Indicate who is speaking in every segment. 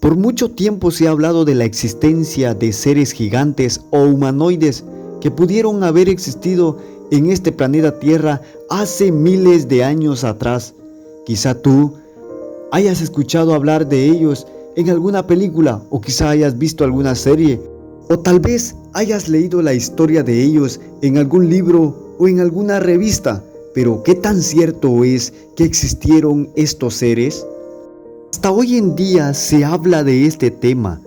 Speaker 1: Por mucho tiempo se ha hablado de la existencia de seres gigantes o humanoides que pudieron haber existido en este planeta Tierra hace miles de años atrás. Quizá tú hayas escuchado hablar de ellos en alguna película, o quizá hayas visto alguna serie, o tal vez hayas leído la historia de ellos en algún libro o en alguna revista. Pero ¿qué tan cierto es que existieron estos seres? Hasta hoy en día se habla de este tema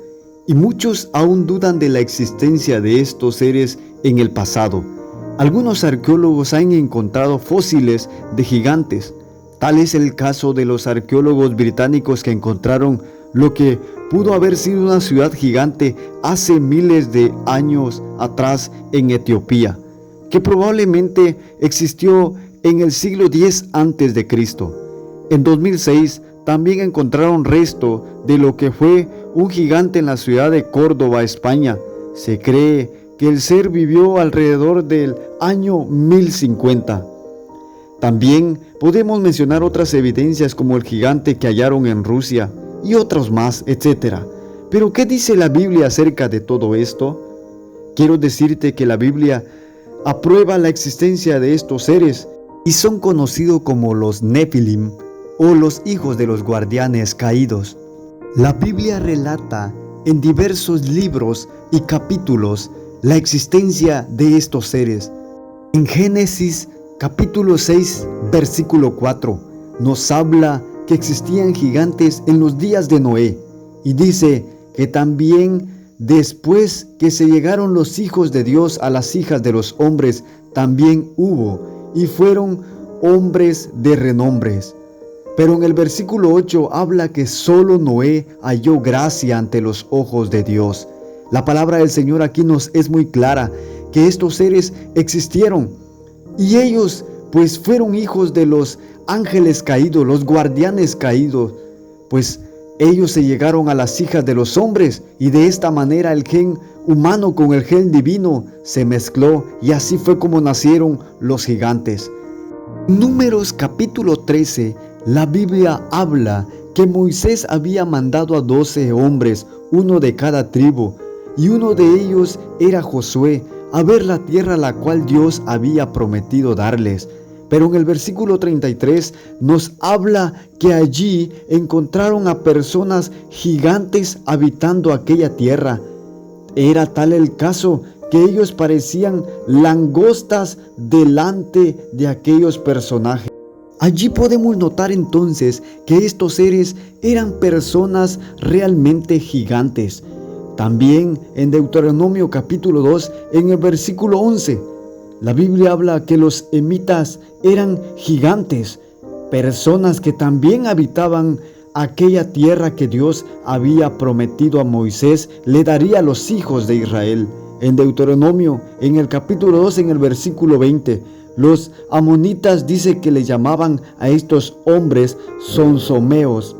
Speaker 1: y muchos aún dudan de la existencia de estos seres en el pasado. Algunos arqueólogos han encontrado fósiles de gigantes. Tal es el caso de los arqueólogos británicos que encontraron lo que pudo haber sido una ciudad gigante hace miles de años atrás en Etiopía, que probablemente existió en el siglo X a.C. En 2006 también encontraron resto de lo que fue un gigante en la ciudad de Córdoba, España. Se cree que el ser vivió alrededor del año 1050. También podemos mencionar otras evidencias como el gigante que hallaron en Rusia y otros más, etc. Pero ¿qué dice la Biblia acerca de todo esto? Quiero decirte que la Biblia aprueba la existencia de estos seres y son conocidos como los Nefilim o los hijos de los guardianes caídos. La Biblia relata en diversos libros y capítulos la existencia de estos seres. En Génesis capítulo 6, versículo 4, nos habla que existían gigantes en los días de Noé, y dice que también después que se llegaron los hijos de Dios a las hijas de los hombres, también hubo, y fueron hombres de renombres. Pero en el versículo 8 habla que solo Noé halló gracia ante los ojos de Dios. La palabra del Señor aquí nos es muy clara, que estos seres existieron, y ellos pues fueron hijos de los ángeles caídos, los guardianes caídos, pues ellos se llegaron a las hijas de los hombres, y de esta manera el gen humano con el gen divino se mezcló, y así fue como nacieron los gigantes. Números capítulo 13, la Biblia habla que Moisés había mandado a 12 hombres, uno de cada tribu, y uno de ellos era Josué, a ver la tierra la cual Dios había prometido darles. Pero en el versículo 33 nos habla que allí encontraron a personas gigantes habitando aquella tierra. Era tal el caso que ellos parecían langostas delante de aquellos personajes. Allí podemos notar entonces que estos seres eran personas realmente gigantes. También en Deuteronomio capítulo 2, en el versículo 11, la Biblia habla que los emitas eran gigantes, personas que también habitaban aquella tierra que Dios había prometido a Moisés le daría a los hijos de Israel. En Deuteronomio, en el capítulo 2, en el versículo 20, los amonitas dice que le llamaban a estos hombres sonsomeos.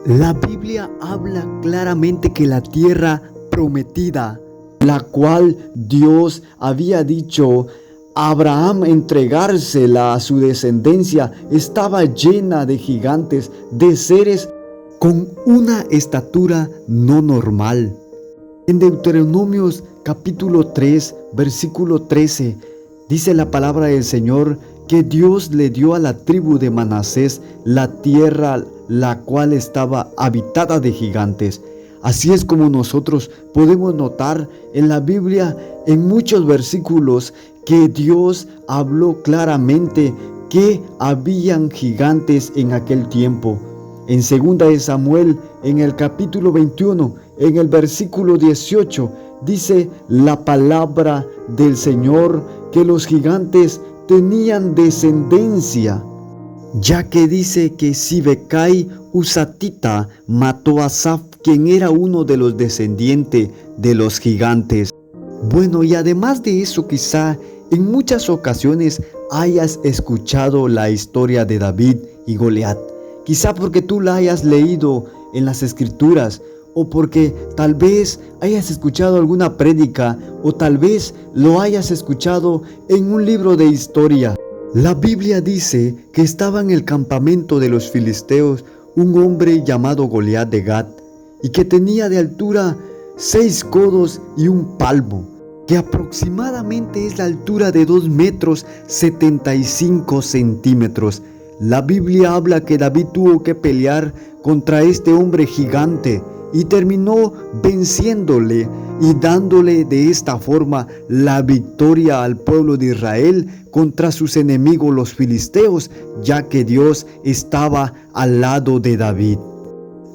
Speaker 1: La Biblia habla claramente que la tierra prometida, la cual Dios había dicho a Abraham entregársela a su descendencia, estaba llena de gigantes, de seres con una estatura no normal. En Deuteronomios capítulo 3, versículo 13, dice la palabra del Señor que Dios le dio a la tribu de Manasés la tierra la cual estaba habitada de gigantes. Así es como nosotros podemos notar en la Biblia, en muchos versículos, que Dios habló claramente que habían gigantes en aquel tiempo. En 2 de Samuel, en el capítulo 21, en el versículo 18, dice la palabra del Señor que los gigantes tenían descendencia, ya que dice que Sibecai Usatita mató a Saf, quien era uno de los descendientes de los gigantes. Bueno, y además de eso, quizá en muchas ocasiones hayas escuchado la historia de David y Goliat. Quizá porque tú la hayas leído en las escrituras, o porque tal vez hayas escuchado alguna prédica, o tal vez lo hayas escuchado en un libro de historia. La Biblia dice que estaba en el campamento de los filisteos un hombre llamado Goliat de Gat, y que tenía de altura 6 codos y un palmo, que aproximadamente es la altura de 2 metros 75 centímetros. La Biblia habla que David tuvo que pelear contra este hombre gigante y terminó venciéndole y dándole de esta forma la victoria al pueblo de Israel contra sus enemigos los filisteos, ya que Dios estaba al lado de David.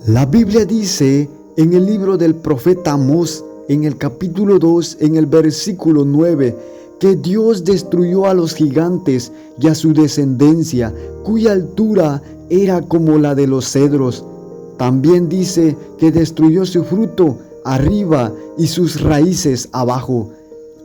Speaker 1: La Biblia dice en el libro del profeta Amós, en el capítulo 2, en el versículo 9, que Dios destruyó a los gigantes y a su descendencia, cuya altura era como la de los cedros. También dice que destruyó su fruto arriba y sus raíces abajo.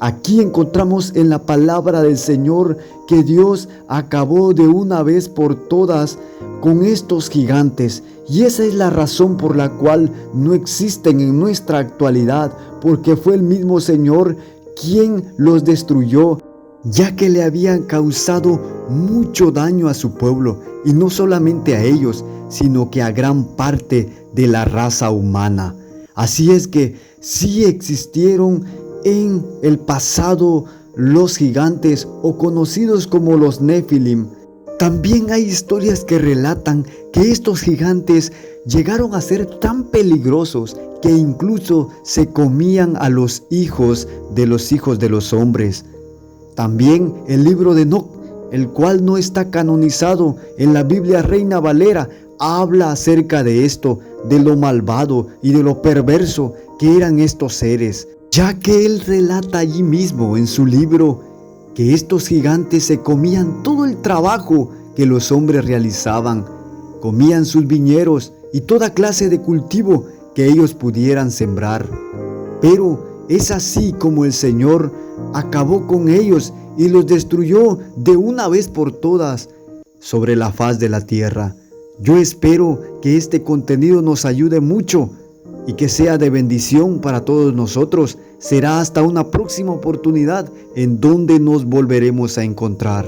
Speaker 1: Aquí encontramos en la palabra del Señor que Dios acabó de una vez por todas con estos gigantes, y esa es la razón por la cual no existen en nuestra actualidad, porque fue el mismo Señor quien los destruyó, ya que le habían causado mucho daño a su pueblo, y no solamente a ellos, sino que a gran parte de la raza humana. Así es que sí existieron en el pasado los gigantes, o conocidos como los Nefilim. También hay historias que relatan que estos gigantes llegaron a ser tan peligrosos que incluso se comían a los hijos de los hombres. También el libro de Enoc, el cual no está canonizado en la Biblia Reina Valera, habla acerca de esto, de lo malvado y de lo perverso que eran estos seres, ya que él relata allí mismo en su libro que estos gigantes se comían todo el trabajo que los hombres realizaban, comían sus viñedos y toda clase de cultivo que ellos pudieran sembrar. Pero es así como el Señor acabó con ellos y los destruyó de una vez por todas sobre la faz de la tierra. Yo espero que este contenido nos ayude mucho y que sea de bendición para todos nosotros. Será hasta una próxima oportunidad en donde nos volveremos a encontrar.